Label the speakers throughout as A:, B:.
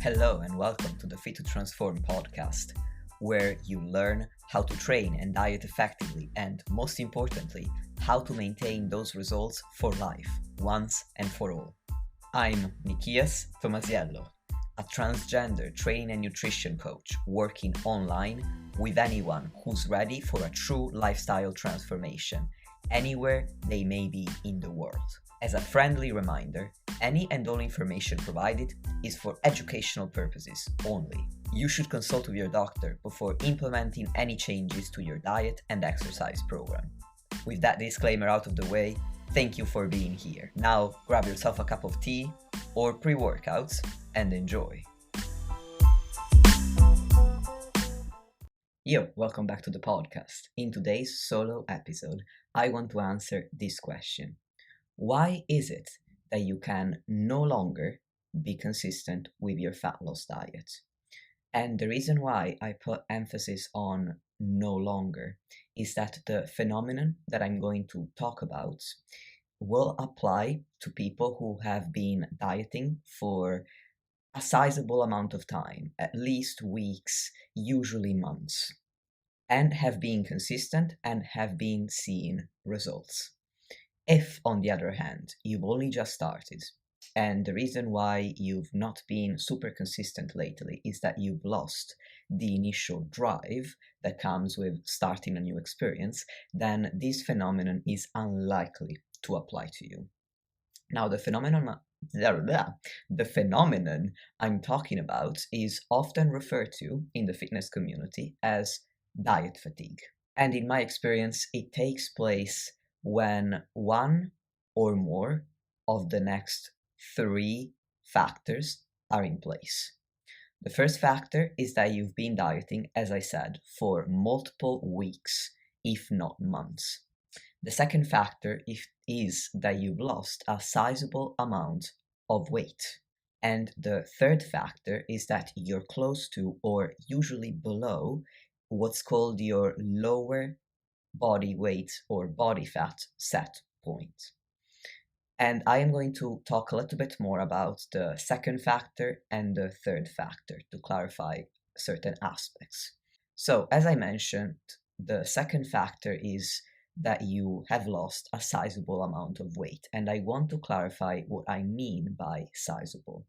A: Hello and welcome to the Fit to Transform podcast, where you learn how to train and diet effectively and, most importantly, how to maintain those results for life, once and for all. I'm Nikias Tomasiello, a transgender training and nutrition coach working online with anyone who's ready for a true lifestyle transformation, anywhere they may be in the world. As a friendly reminder, any and all information provided is for educational purposes only. You should consult with your doctor before implementing any changes to your diet and exercise program. With that disclaimer out of the way, thank you for being here. Now grab yourself a cup of tea or pre-workouts and enjoy. Yo, welcome back to the podcast. In today's solo episode, I want to answer this question. Why is it that you can no longer be consistent with your fat loss diet? And the reason why I put emphasis on no longer is that the phenomenon that I'm going to talk about will apply to people who have been dieting for a sizable amount of time, at least weeks, usually months, and have been consistent and have been seeing results. If, on the other hand, you've only just started, and the reason why you've not been super consistent lately is that you've lost the initial drive that comes with starting a new experience, then this phenomenon is unlikely to apply to you. Now, the phenomenon I'm talking about is often referred to in the fitness community as diet fatigue. And in my experience, it takes place when one or more of the next three factors are in place. The first factor is that you've been dieting, as I said, for multiple weeks, if not months. The second factor is that you've lost a sizable amount of weight. And the third factor is that you're close to or usually below what's called your lower body weight or body fat set point. And I am going to talk a little bit more about the second factor and the third factor to clarify certain aspects. So, as I mentioned, the second factor is that you have lost a sizable amount of weight. And I want to clarify what I mean by sizable.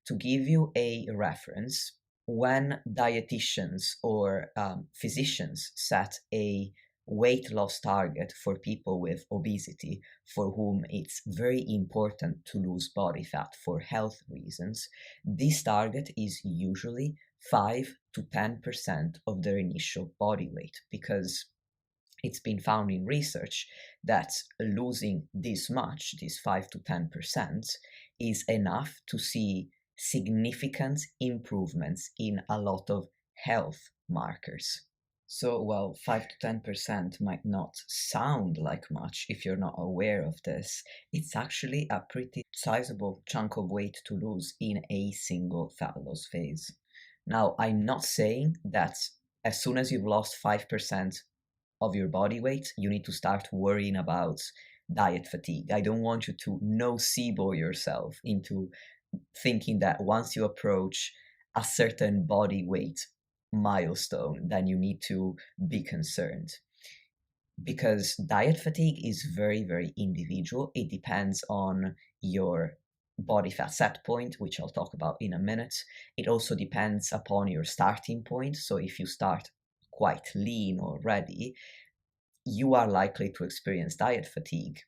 A: To give you a reference, when dietitians or physicians set a weight loss target for people with obesity, for whom it's very important to lose body fat for health reasons, this target is usually 5 to 10% of their initial body weight, because it's been found in research that losing this much, this 5 to 10%, is enough to see significant improvements in a lot of health markers. So while 5 to 10% might not sound like much if you're not aware of this, it's actually a pretty sizable chunk of weight to lose in a single fat loss phase. Now, I'm not saying that as soon as you've lost 5% of your body weight, you need to start worrying about diet fatigue. I don't want you to nocebo yourself into thinking that once you approach a certain body weight milestone, then you need to be concerned. Because diet fatigue is very, very individual. It depends on your body fat set point, which I'll talk about in a minute. It also depends upon your starting point. So if you start quite lean already, you are likely to experience diet fatigue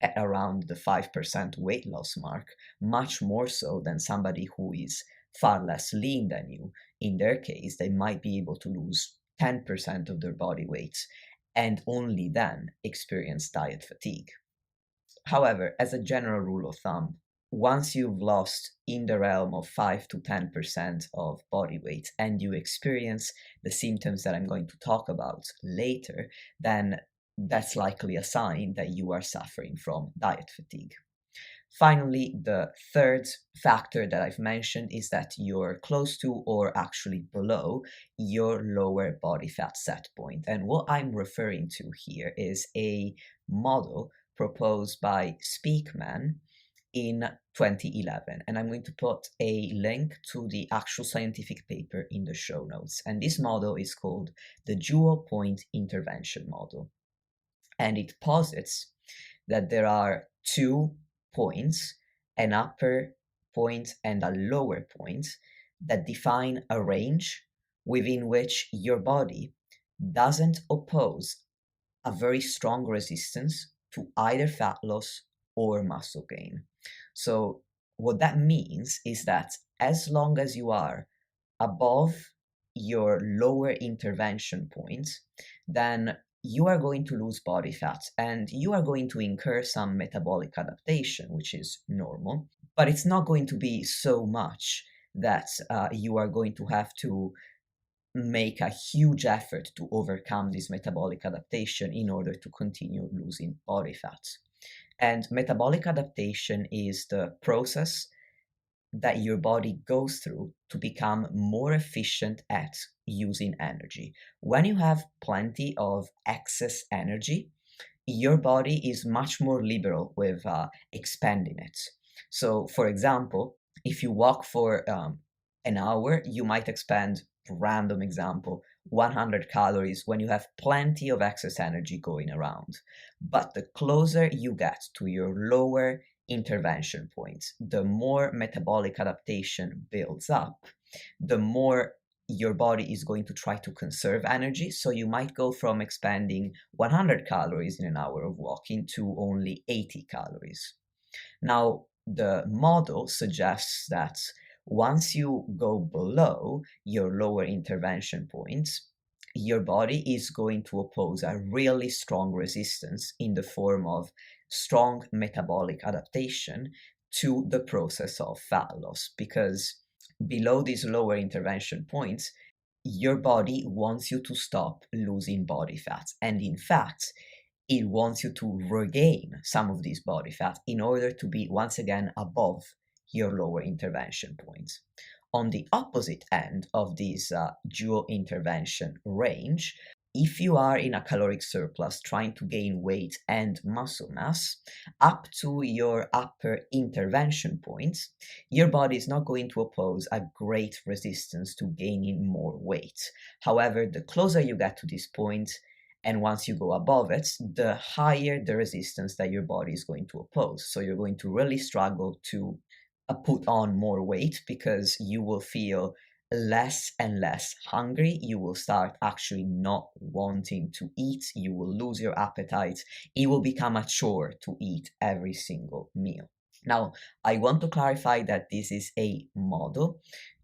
A: at around the 5% weight loss mark, much more so than somebody who is far less lean than you. In their case, they might be able to lose 10% of their body weight and only then experience diet fatigue. However, as a general rule of thumb, once you've lost in the realm of 5 to 10% of body weight and you experience the symptoms that I'm going to talk about later, then that's likely a sign that you are suffering from diet fatigue. Finally, the third factor that I've mentioned is that you're close to or actually below your lower body fat set point. And what I'm referring to here is a model proposed by Speakman in 2011. And I'm going to put a link to the actual scientific paper in the show notes. And this model is called the dual point intervention model. And it posits that there are 2 points, an upper point and a lower point, that define a range within which your body doesn't oppose a very strong resistance to either fat loss or muscle gain. So, what that means is that as long as you are above your lower intervention point, then you are going to lose body fat and you are going to incur some metabolic adaptation, which is normal, but it's not going to be so much that you are going to have to make a huge effort to overcome this metabolic adaptation in order to continue losing body fat. And metabolic adaptation is the process that your body goes through to become more efficient at using energy. When you have plenty of excess energy, your body is much more liberal with expanding it. So, for example, if you walk for an hour, you might expend, random example, 100 calories when you have plenty of excess energy going around. But the closer you get to your lower intervention points, the more metabolic adaptation builds up, the more your body is going to try to conserve energy. So you might go from expending 100 calories in an hour of walking to only 80 calories. Now, the model suggests that once you go below your lower intervention points, your body is going to oppose a really strong resistance in the form of strong metabolic adaptation to the process of fat loss, because below these lower intervention points, your body wants you to stop losing body fat. And in fact, it wants you to regain some of this body fat in order to be once again above your lower intervention points. On the opposite end of this dual intervention range, if you are in a caloric surplus trying to gain weight and muscle mass, up to your upper intervention points, your body is not going to oppose a great resistance to gaining more weight. However, the closer you get to this point, and once you go above it, the higher the resistance that your body is going to oppose. So you're going to really struggle to put on more weight because you will feel less and less hungry. You will start actually not wanting to eat. You will lose your appetite. It will become a chore to eat every single meal. Now, I want to clarify that this is a model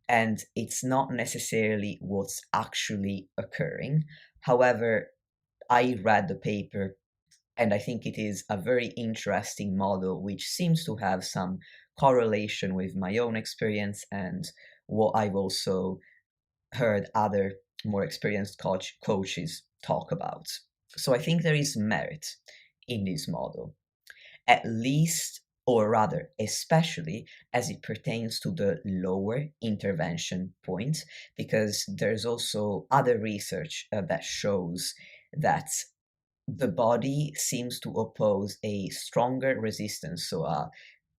A: and it's not necessarily what's actually occurring. However, I read the paper and I think it is a very interesting model which seems to have some correlation with my own experience and what I've also heard other more experienced coaches talk about. So I think there is merit in this model, at least, or rather, especially as it pertains to the lower intervention point, because there's also other research that shows that the body seems to oppose a stronger resistance, so a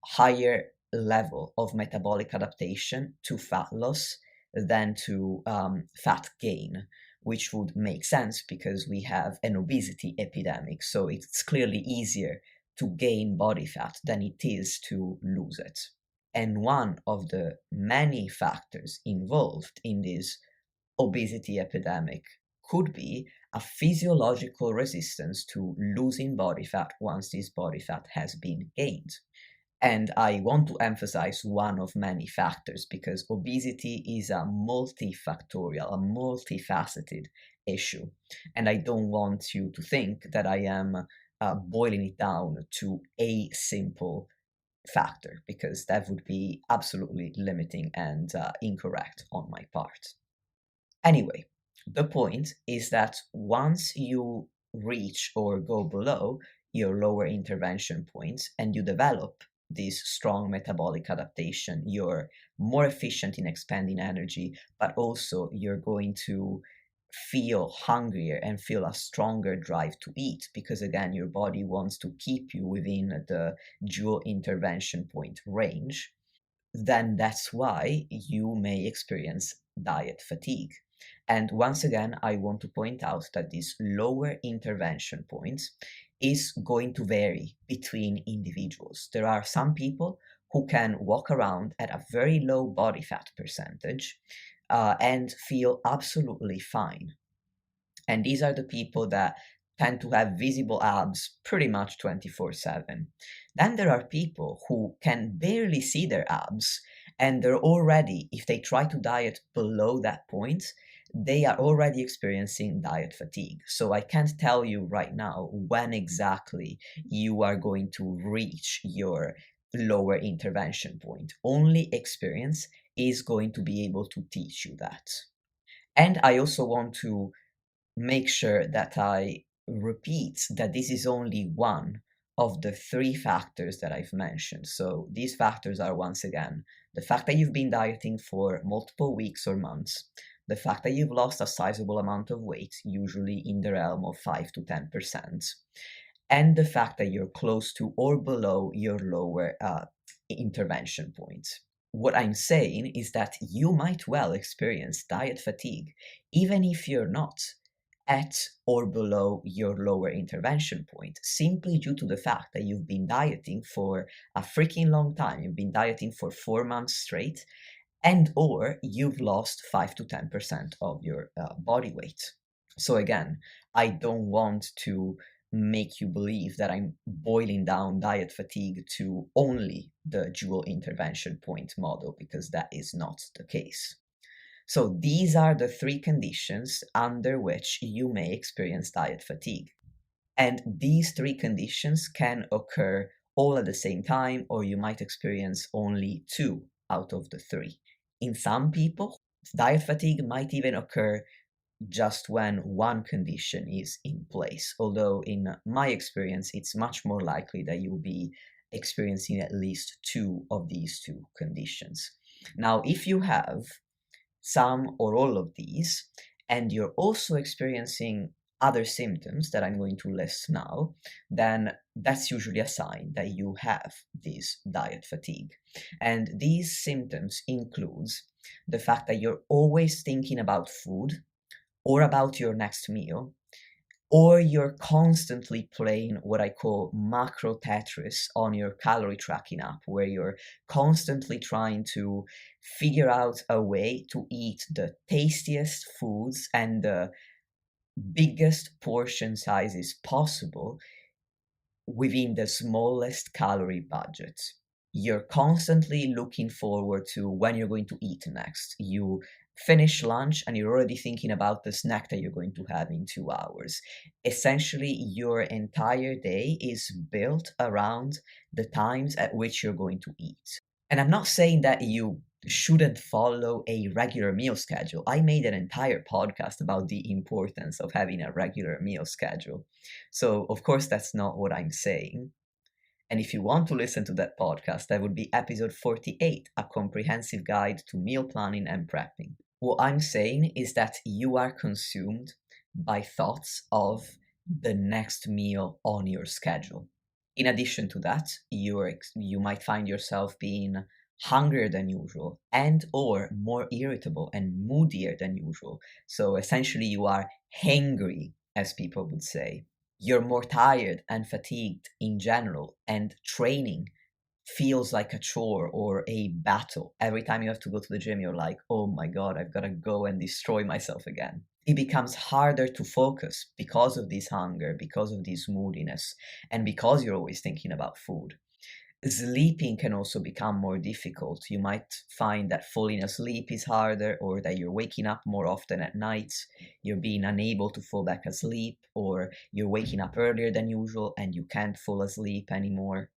A: higher level of metabolic adaptation to fat loss than to fat gain, which would make sense because we have an obesity epidemic. So it's clearly easier to gain body fat than it is to lose it. And one of the many factors involved in this obesity epidemic could be a physiological resistance to losing body fat once this body fat has been gained. And I want to emphasize one of many factors because obesity is a multifactorial, a multifaceted issue. And I don't want you to think that I am boiling it down to a simple factor because that would be absolutely limiting and incorrect on my part. Anyway, the point is that once you reach or go below your lower intervention points and you develop this strong metabolic adaptation, you're more efficient in expending energy, but also you're going to feel hungrier and feel a stronger drive to eat, because again, your body wants to keep you within the dual intervention point range, then that's why you may experience diet fatigue. And once again, I want to point out that this lower intervention point is going to vary between individuals. There are some people who can walk around at a very low body fat percentage and feel absolutely fine. And these are the people that tend to have visible abs pretty much 24/7. Then there are people who can barely see their abs, and they're already, if they try to diet below that point, they are already experiencing diet fatigue. So I can't tell you right now when exactly you are going to reach your lower intervention point. Only experience is going to be able to teach you that. And I also want to make sure that I repeat that this is only one of the three factors that I've mentioned. So these factors are, once again, the fact that you've been dieting for multiple weeks or months, the fact that you've lost a sizable amount of weight, usually in the realm of 5 to 10%, and the fact that you're close to or below your lower intervention point. What I'm saying is that you might well experience diet fatigue, even if you're not at or below your lower intervention point, simply due to the fact that you've been dieting for a freaking long time. You've been dieting for 4 months straight, and or you've lost 5 to 10% of your body weight. So again, I don't want to make you believe that I'm boiling down diet fatigue to only the dual intervention point model, because that is not the case. So these are the three conditions under which you may experience diet fatigue. And these three conditions can occur all at the same time, or you might experience only two out of the three. In some people, diet fatigue might even occur just when one condition is in place, although in my experience, it's much more likely that you'll be experiencing at least two of these two conditions. Now, if you have some or all of these, and you're also experiencing other symptoms that I'm going to list now, then that's usually a sign that you have this diet fatigue. And these symptoms includes the fact that you're always thinking about food or about your next meal, or you're constantly playing what I call macro Tetris on your calorie tracking app, where you're constantly trying to figure out a way to eat the tastiest foods and the biggest portion sizes possible within the smallest calorie budget. You're constantly looking forward to when you're going to eat next. You finish lunch and you're already thinking about the snack that you're going to have in 2 hours. Essentially, your entire day is built around the times at which you're going to eat. And I'm not saying that you shouldn't follow a regular meal schedule. I made an entire podcast about the importance of having a regular meal schedule. So, of course, that's not what I'm saying. And if you want to listen to that podcast, that would be episode 48, A Comprehensive Guide to Meal Planning and Prepping. What I'm saying is that you are consumed by thoughts of the next meal on your schedule. In addition to that, you might find yourself being hungrier than usual and or more irritable and moodier than usual. So essentially you are hangry, as people would say. You're more tired and fatigued in general, and training feels like a chore or a battle. Every time you have to go to the gym, you're like, oh my God, I've got to go and destroy myself again. It becomes harder to focus because of this hunger, because of this moodiness, and because you're always thinking about food. Sleeping can also become more difficult. You might find that falling asleep is harder, or that you're waking up more often at night, you're being unable to fall back asleep, or you're waking up earlier than usual and you can't fall asleep anymore.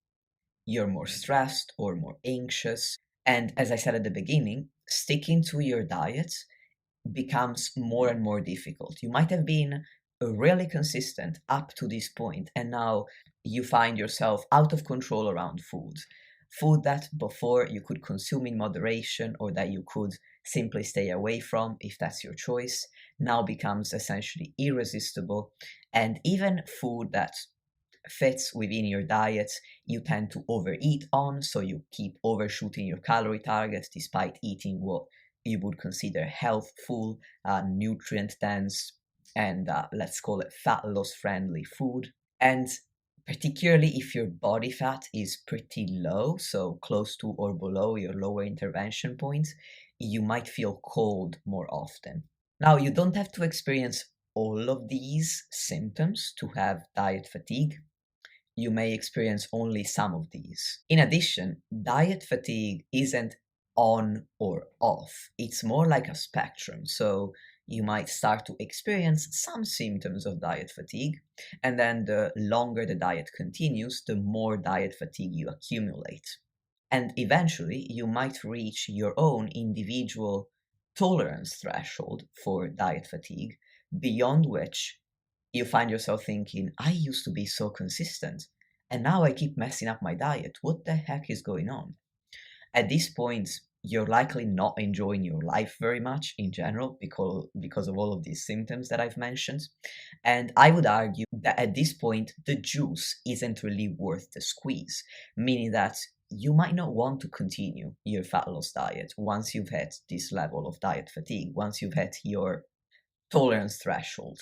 A: You're more stressed or more anxious. And as I said at the beginning, sticking to your diet becomes more and more difficult. You might have been really consistent up to this point, and now you find yourself out of control around food. Food that before you could consume in moderation or that you could simply stay away from if that's your choice, now becomes essentially irresistible. And even food that fits within your diet, you tend to overeat on, so you keep overshooting your calorie targets despite eating what you would consider healthful, nutrient dense, and let's call it fat loss friendly food. And particularly if your body fat is pretty low, so close to or below your lower intervention point, you might feel cold more often. Now, you don't have to experience all of these symptoms to have diet fatigue. You may experience only some of these. In addition, diet fatigue isn't on or off, it's more like a spectrum. So you might start to experience some symptoms of diet fatigue, and then the longer the diet continues, the more diet fatigue you accumulate. And eventually, you might reach your own individual tolerance threshold for diet fatigue, beyond which you find yourself thinking, I used to be so consistent, and now I keep messing up my diet. What the heck is going on? At this point, you're likely not enjoying your life very much in general because of all of these symptoms that I've mentioned. And I would argue that at this point, the juice isn't really worth the squeeze, meaning that you might not want to continue your fat loss diet once you've hit this level of diet fatigue, once you've hit your tolerance threshold.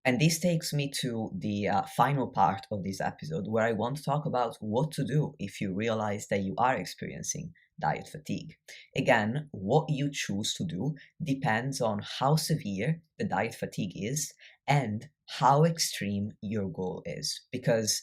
A: And this takes me to the final part of this episode where I want to talk about what to do if you realize that you are experiencing diet fatigue. Again, what you choose to do depends on how severe the diet fatigue is and how extreme your goal is. Because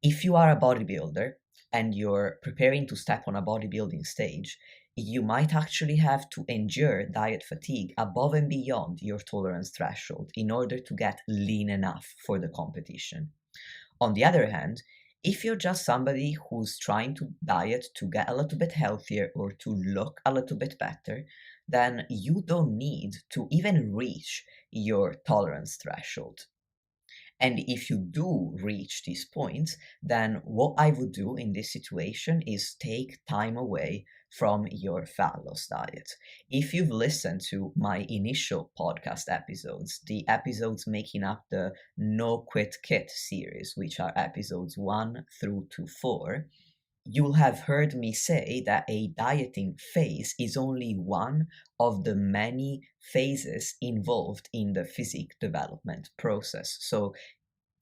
A: if you are a bodybuilder and you're preparing to step on a bodybuilding stage, you might actually have to endure diet fatigue above and beyond your tolerance threshold in order to get lean enough for the competition. On the other hand, if you're just somebody who's trying to diet to get a little bit healthier or to look a little bit better, then you don't need to even reach your tolerance threshold. And if you do reach this point, then what I would do in this situation is take time away from your fat loss diet. If you've listened to my initial podcast episodes, the episodes making up the No Quit Kit series, which are episodes 1 through to 4, you'll have heard me say that a dieting phase is only one of the many phases involved in the physique development process. So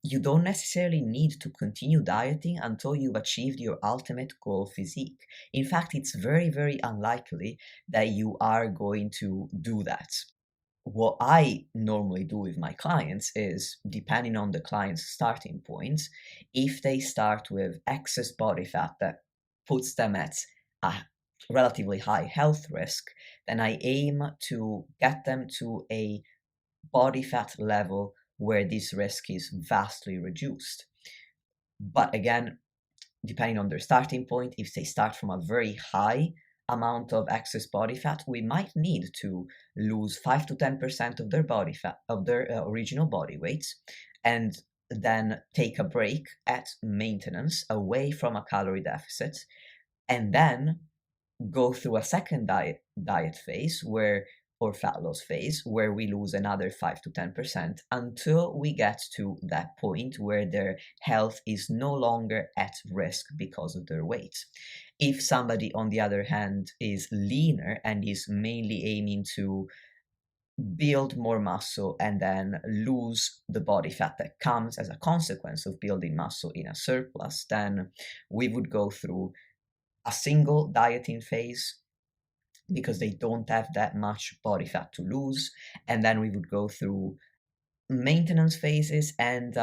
A: you don't necessarily need to continue dieting until you've achieved your ultimate goal physique. In fact, it's very, very unlikely that you are going to do that. What I normally do with my clients is, depending on the client's starting point, if they start with excess body fat that puts them at a relatively high health risk, then I aim to get them to a body fat level where this risk is vastly reduced. But again, depending on their starting point, if they start from a very high amount of excess body fat, we might need to lose 5 to 10% of their body fat, of their original body weight, and then take a break at maintenance away from a calorie deficit, and then go through a second diet phase where or fat loss phase where we lose another 5 to 10% until we get to that point where their health is no longer at risk because of their weight. If somebody, on the other hand, is leaner and is mainly aiming to build more muscle and then lose the body fat that comes as a consequence of building muscle in a surplus, then we would go through a single dieting phase because they don't have that much body fat to lose. And then we would go through maintenance phases and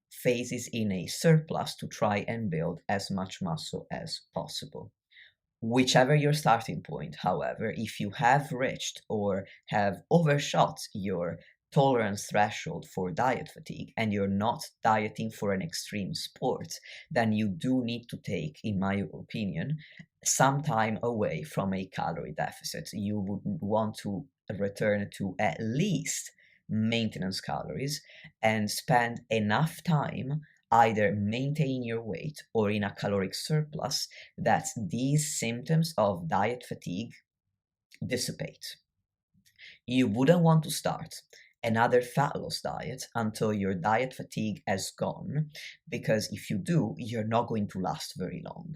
A: phases in a surplus to try and build as much muscle as possible. Whichever your starting point, however, if you have reached or have overshot your tolerance threshold for diet fatigue and you're not dieting for an extreme sport, then you do need to take, in my opinion, some time away from a calorie deficit. You would want to return to at least maintenance calories and spend enough time either maintain your weight or in a caloric surplus, that these symptoms of diet fatigue dissipate. You wouldn't want to start another fat loss diet until your diet fatigue has gone, because if you do, you're not going to last very long.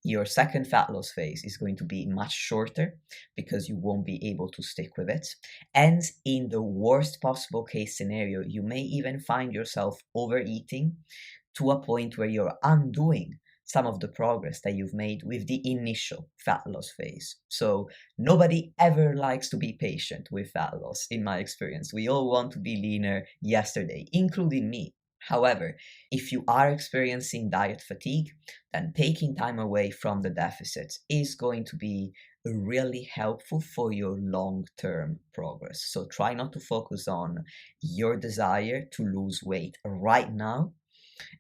A: Your second fat loss phase is going to be much shorter because you won't be able to stick with it. And in the worst possible case scenario, you may even find yourself overeating to a point where you're undoing some of the progress that you've made with the initial fat loss phase. So nobody ever likes to be patient with fat loss, in my experience. We all want to be leaner yesterday, including me. However, if you are experiencing diet fatigue, then taking time away from the deficit is going to be really helpful for your long-term progress. So try not to focus on your desire to lose weight right now,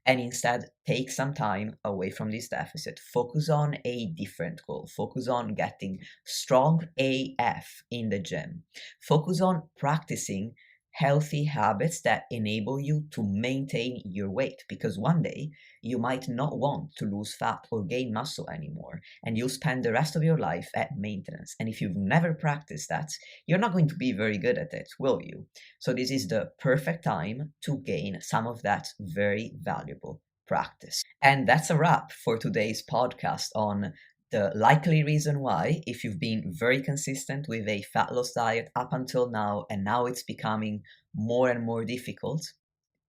A: and instead take some time away from this deficit. Focus on a different goal. Focus on getting strong AF in the gym. Focus on practicing healthy habits that enable you to maintain your weight, because one day you might not want to lose fat or gain muscle anymore, and you'll spend the rest of your life at maintenance. And if you've never practiced that, you're not going to be very good at it, will you? So this is the perfect time to gain some of that very valuable practice. And that's a wrap for today's podcast on the likely reason why, if you've been very consistent with a fat loss diet up until now, and now it's becoming more and more difficult,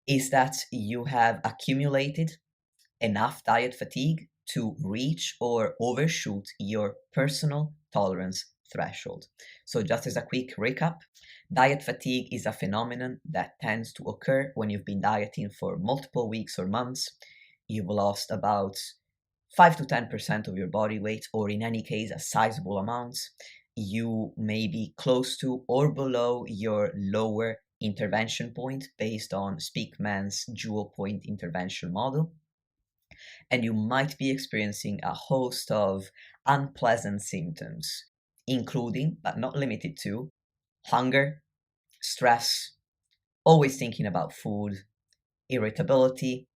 A: is that you have accumulated enough diet fatigue to reach or overshoot your personal tolerance threshold. So just as a quick recap, diet fatigue is a phenomenon that tends to occur when you've been dieting for multiple weeks or months. You've lost about 5 to 10% of your body weight, or in any case, a sizable amount. You may be close to or below your lower intervention point based on Speakman's dual point intervention model. And you might be experiencing a host of unpleasant symptoms, including, but not limited to, hunger, stress, always thinking about food, irritability,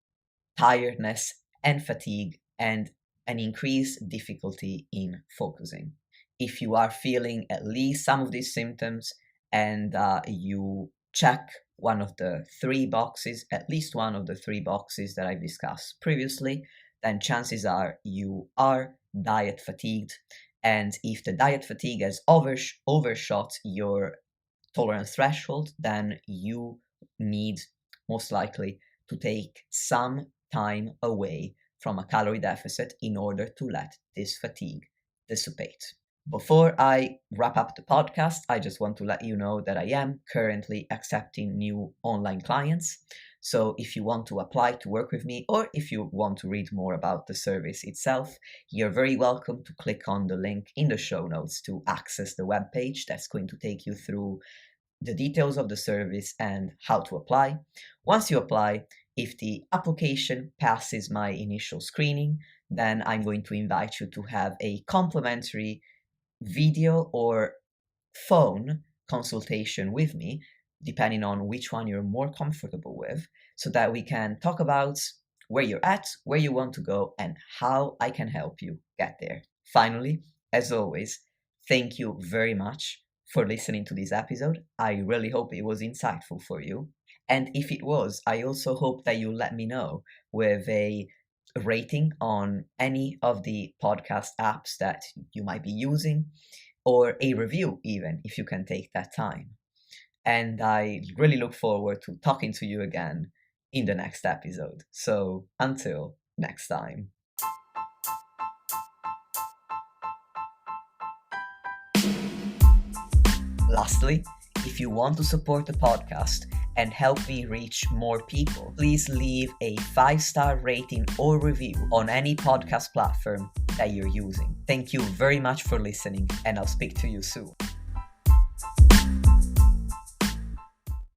A: tiredness, and fatigue, and an increased difficulty in focusing. If you are feeling at least some of these symptoms and you check one of the three boxes, at least one of the three boxes that I've discussed previously, then chances are you are diet fatigued. And if the diet fatigue has overshot your tolerance threshold, then you need most likely to take some time away from a calorie deficit in order to let this fatigue dissipate. Before I wrap up the podcast, I just want to let you know that I am currently accepting new online clients. So if you want to apply to work with me, or if you want to read more about the service itself, you're very welcome to click on the link in the show notes to access the webpage that's going to take you through the details of the service and how to apply. Once you apply, if the application passes my initial screening, then I'm going to invite you to have a complimentary video or phone consultation with me, depending on which one you're more comfortable with, so that we can talk about where you're at, where you want to go, and how I can help you get there. Finally, as always, thank you very much for listening to this episode. I really hope it was insightful for you. And if it was, I also hope that you let me know with a rating on any of the podcast apps that you might be using, or a review even, if you can take that time. And I really look forward to talking to you again in the next episode. So until next time. Lastly, if you want to support the podcast and help me reach more people, please leave a 5-star rating or review on any podcast platform that you're using. Thank you very much for listening, and I'll speak to you soon.